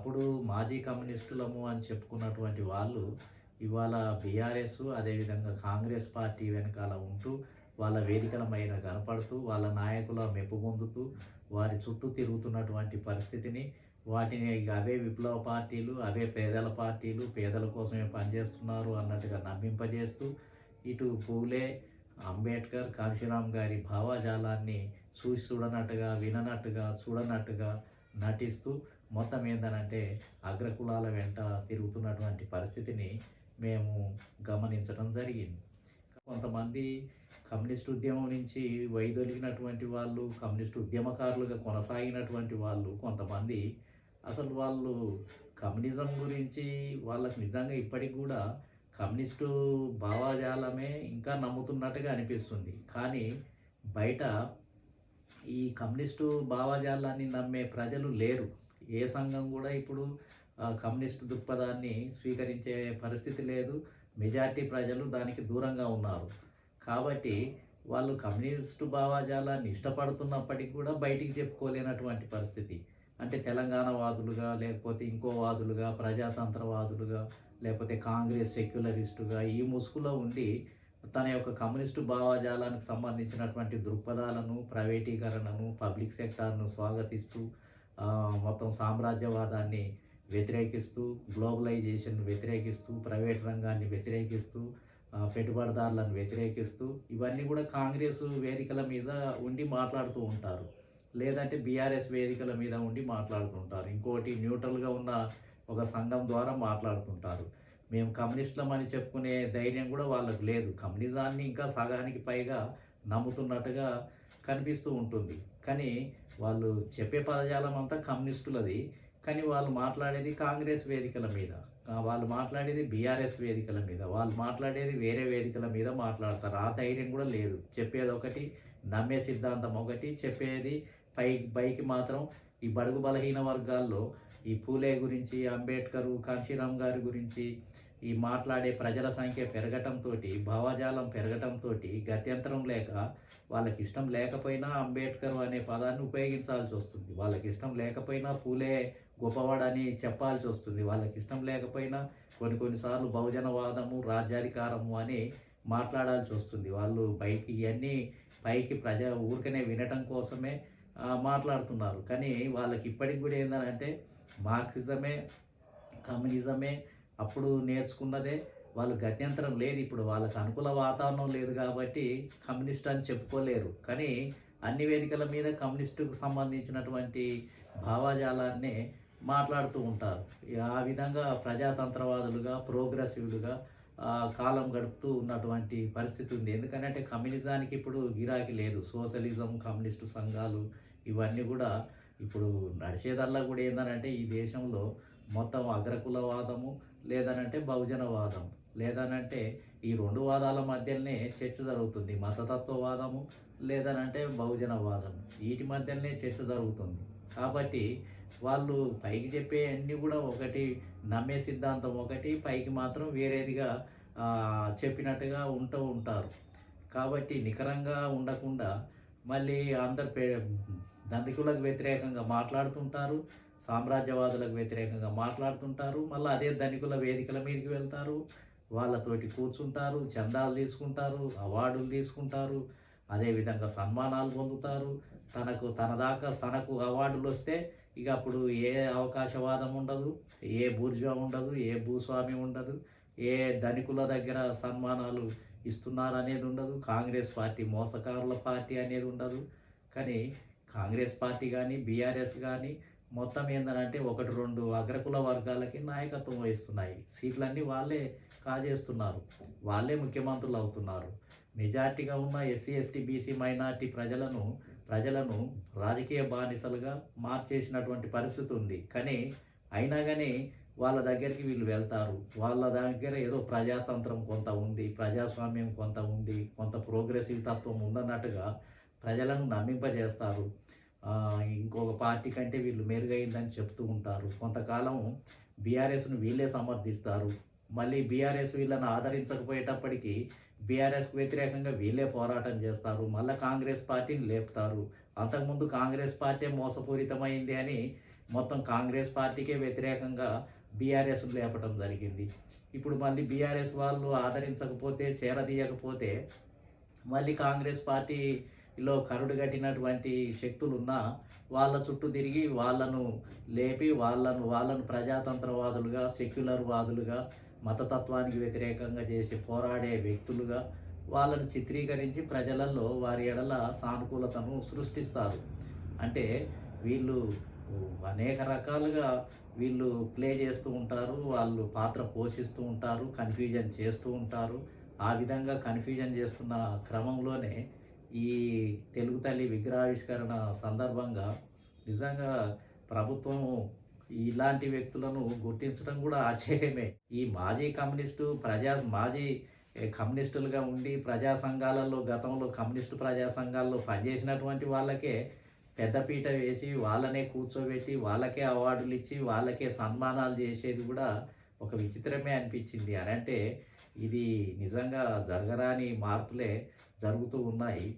ఒకప్పుడు మాజీ కమ్యూనిస్టులము అని చెప్పుకున్నటువంటి వాళ్ళు ఇవాళ బీఆర్ఎస్ అదేవిధంగా కాంగ్రెస్ పార్టీ వెనకాల ఉంటూ వాళ్ళ వేదికల పైన కనపడుతూ వాళ్ళ నాయకుల మెప్పు పొందుతూ వారి చుట్టూ తిరుగుతున్నటువంటి పరిస్థితిని వాటిని ఇక అవే విప్లవ పార్టీలు అవే పేదల పార్టీలు పేదల కోసమే పనిచేస్తున్నారు అన్నట్టుగా నమ్మింపజేస్తూ ఇటు పూలే అంబేద్కర్ కాంశీరామ్ గారి భావాజాలాన్ని చూసి చూడనట్టుగా విననట్టుగా చూడనట్టుగా నటిస్తూ మొత్తం ఏందనంటే అగ్రకులాల వెంట తిరుగుతున్నటువంటి పరిస్థితిని మేము గమనించడం జరిగింది. కొంతమంది కమ్యూనిస్ట్ ఉద్యమం నుంచి వైదొలిగినటువంటి వాళ్ళు కమ్యూనిస్ట్ ఉద్యమకారులుగా కొనసాగినటువంటి వాళ్ళు కొంతమంది అసలు వాళ్ళు కమ్యూనిజం గురించి వాళ్ళకి నిజంగా ఇప్పటికి కూడా కమ్యూనిస్టు భావజాలమే ఇంకా నమ్ముతున్నట్టుగా అనిపిస్తుంది. కానీ బయట ఈ కమ్యూనిస్టు భావజాలాన్ని నమ్మే ప్రజలు లేరు. ఏ సంఘం కూడా ఇప్పుడు కమ్యూనిస్టు దృక్పథాన్ని స్వీకరించే పరిస్థితి లేదు. మెజారిటీ ప్రజలు దానికి దూరంగా ఉన్నారు. కాబట్టి వాళ్ళు కమ్యూనిస్టు భావజాలాన్ని ఇష్టపడుతున్నప్పటికీ కూడా బయటికి చెప్పుకోలేనటువంటి పరిస్థితి. అంటే తెలంగాణ వాదులుగా లేకపోతే ఇంకో వాదులుగా ప్రజాతంత్రవాదులుగా లేకపోతే కాంగ్రెస్ సెక్యులరిస్టుగా ఈ ముసుగులో ఉండి తన యొక్క కమ్యూనిస్టు భావజాలానికి సంబంధించినటువంటి దృక్పథాలను ప్రైవేటీకరణను పబ్లిక్ సెక్టార్ను స్వాగతిస్తూ మొత్తం సామ్రాజ్యవాదాన్ని వ్యతిరేకిస్తూ గ్లోబలైజేషన్ వ్యతిరేకిస్తూ ప్రైవేట్ రంగాన్ని వ్యతిరేకిస్తూ పెట్టుబడిదారులను వ్యతిరేకిస్తూ ఇవన్నీ కూడా కాంగ్రెస్ వేదికల మీద ఉండి మాట్లాడుతూ ఉంటారు. లేదంటే బీఆర్ఎస్ వేదికల మీద ఉండి మాట్లాడుతుంటారు. ఇంకోటి న్యూట్రల్గా ఉన్న ఒక సంఘం ద్వారా మాట్లాడుతుంటారు. మేము కమ్యూనిస్టులమని చెప్పుకునే ధైర్యం కూడా వాళ్ళకు లేదు. కమ్యూనిజాన్ని ఇంకా సగానికి పైగా నమ్ముతున్నట్టుగా కనిపిస్తూ ఉంటుంది. కానీ వాళ్ళు చెప్పే పదజాలం అంతా కమ్యూనిస్టులది. కానీ వాళ్ళు మాట్లాడేది కాంగ్రెస్ వేదికల మీద, వాళ్ళు మాట్లాడేది బీఆర్ఎస్ వేదికల మీద, వాళ్ళు మాట్లాడేది వేరే వేదికల మీద మాట్లాడతారు. ఆ ధైర్యం కూడా లేదు. చెప్పేది ఒకటి, నమ్మే సిద్ధాంతం ఒకటి, చెప్పేది పైకి మాత్రం ఈ బడుగు బలహీన వర్గాల్లో ఈ పూలే గురించి అంబేద్కర్ కాంశీరామ్ గారి గురించి ఈ మాట్లాడే ప్రజల సంఖ్య పెరగటంతో భావజాలం పెరగటంతో గత్యంతరం లేక వాళ్ళకి ఇష్టం లేకపోయినా అంబేద్కర్ అనే పదాన్ని ఉపయోగించాల్సి వస్తుంది. వాళ్ళకి ఇష్టం లేకపోయినా పూలే గొప్పవాడని చెప్పాల్సి వస్తుంది. వాళ్ళకి ఇష్టం లేకపోయినా కొన్నిసార్లు బహుజనవాదము రాజ్యాధికారము అని మాట్లాడాల్సి వస్తుంది. వాళ్ళు ఇవన్నీ పైకి ఊరికనే వినటం కోసమే మాట్లాడుతున్నారు. కానీ వాళ్ళకి ఇప్పటికి కూడా ఏంటంటే మార్క్సిజమే కమ్యూనిజమే అప్పుడు నేర్చుకున్నదే, వాళ్ళు గత్యంతరం లేదు. ఇప్పుడు వాళ్ళకి అనుకూల వాతావరణం లేదు కాబట్టి కమ్యూనిస్ట్ అని చెప్పుకోలేరు. కానీ అన్ని వేదికల మీద కమ్యూనిస్టుకు సంబంధించినటువంటి భావజాలాన్నే మాట్లాడుతూ ఉంటారు. ఆ విధంగా ప్రజాతంత్రవాదులుగా ప్రోగ్రెసివ్లుగా కాలం గడుపుతూ ఉన్నటువంటి పరిస్థితి ఉంది. ఎందుకంటే కమ్యూనిజానికి ఇప్పుడు గిరాకీ లేదు. సోషలిజం కమ్యూనిస్టు సంఘాలు ఇవన్నీ కూడా ఇప్పుడు నడిచేదల్లా కూడా ఏందనంటే ఈ దేశంలో మొత్తం అగ్రకులవాదము లేదనంటే బహుజనవాదం లేదనంటే ఈ రెండు వాదాల మధ్యలోనే చర్చ జరుగుతుంది. మతతత్వవాదము లేదనంటే బహుజనవాదం వీటి మధ్యలోనే చర్చ జరుగుతుంది. కాబట్టి వాళ్ళు పైకి చెప్పే అన్నీ కూడా ఒకటి, నమ్మే సిద్ధాంతం ఒకటి, పైకి మాత్రం వేరేదిగా చెప్పినట్టుగా ఉంటూ ఉంటారు. కాబట్టి నికరంగా ఉండకుండా మళ్ళీ దండికులకు వ్యతిరేకంగా మాట్లాడుతుంటారు, సామ్రాజ్యవాదులకు వ్యతిరేకంగా మాట్లాడుతుంటారు. మళ్ళీ అదే ధనికుల వేదికల మీదకి వెళ్తారు, వాళ్ళతోటి కూర్చుంటారు, చందాలు తీసుకుంటారు, అవార్డులు తీసుకుంటారు, అదేవిధంగా సన్మానాలు పొందుతారు. తనకు అవార్డులు వస్తే ఇక అప్పుడు ఏ అవకాశవాదం ఉండదు, ఏ బూర్జువా ఉండదు, ఏ భూస్వామి ఉండదు, ఏ ధనికుల దగ్గర సన్మానాలు ఇస్తున్నారు అనేది ఉండదు. కాంగ్రెస్ పార్టీ మోసకారుల పార్టీ అనేది ఉండదు. కానీ కాంగ్రెస్ పార్టీ కానీ బీఆర్ఎస్ కానీ మొత్తం ఏంటంటే 1-2 అగ్రకుల వర్గాలకి నాయకత్వం వహిస్తున్నాయి. సీట్లన్నీ వాళ్ళే కాజేస్తున్నారు, వాళ్ళే ముఖ్యమంత్రులు అవుతున్నారు. మెజార్టీగా ఉన్న ఎస్సీ ఎస్టీ బీసీ మైనార్టీ ప్రజలను రాజకీయ బానిసలుగా మార్చేసినటువంటి పరిస్థితి ఉంది. కానీ అయినా కానీ వాళ్ళ దగ్గరికి వీళ్ళు వెళ్తారు. వాళ్ళ దగ్గర ఏదో ప్రజాతంత్రం కొంత ఉంది, ప్రజాస్వామ్యం కొంత ఉంది, కొంత ప్రోగ్రెసివ్ తత్వం ఉందన్నట్టుగా ప్రజలను నమ్మింపజేస్తారు. ఇంకొక పార్టీ కంటే వీళ్ళు మెరుగైందని చెప్తూ ఉంటారు. కొంతకాలం బీఆర్ఎస్ను వీళ్ళే సమర్థిస్తారు. మళ్ళీ బీఆర్ఎస్ వీళ్ళని ఆదరించకపోయేటప్పటికీ బీఆర్ఎస్కు వ్యతిరేకంగా వీళ్ళే పోరాటం చేస్తారు. మళ్ళీ కాంగ్రెస్ పార్టీని లేపుతారు. అంతకుముందు కాంగ్రెస్ పార్టీ మోసపూరితమైంది అని మొత్తం కాంగ్రెస్ పార్టీకే వ్యతిరేకంగా బీఆర్ఎస్ను లేపటం జరిగింది. ఇప్పుడు మళ్ళీ బీఆర్ఎస్ వాళ్ళు ఆదరించకపోతే, చేరదీయకపోతే మళ్ళీ కాంగ్రెస్ పార్టీలో కరుడుగట్టినటువంటి శక్తులున్నా వాళ్ళ చుట్టూ తిరిగి వాళ్ళను లేపి వాళ్ళను ప్రజాతంత్రవాదులుగా, సెక్యులర్ వాదులుగా, మతతత్వానికి వ్యతిరేకంగా చేసి పోరాడే వ్యక్తులుగా వాళ్ళను చిత్రీకరించి ప్రజలలో వారి ఎడల సానుకూలతను సృష్టిస్తారు. అంటే వీళ్ళు అనేక రకాలుగా వీళ్ళు ప్లే చేస్తూ ఉంటారు. వాళ్ళు పాత్ర పోషిస్తూ ఉంటారు. కన్‌ఫ్యూజన్ చేస్తూ ఉంటారు. ఆ విధంగా కన్‌ఫ్యూజన్ చేస్తున్న క్రమంలోనే ఈ తెలుగు తల్లి విగ్రహావిష్కరణ సందర్భంగా నిజంగా ప్రభుత్వం ఇలాంటి వ్యక్తులను గుర్తించడం కూడా ఆశ్చర్యమే. ఈ మాజీ కమ్యూనిస్టులుగా ఉండి ప్రజా సంఘాలలో గతంలో కమ్యూనిస్టు ప్రజా సంఘాల్లో పనిచేసినటువంటి వాళ్ళకే పెద్దపీట వేసి, వాళ్ళనే కూర్చోబెట్టి, వాళ్ళకే అవార్డులు ఇచ్చి, వాళ్ళకే సన్మానాలు చేసేది కూడా ఒక విచిత్రమే అనిపించింది. అనంటే ఇది నిజంగా జరగరాని మార్పులే జరుగుతూ ఉన్నాయి.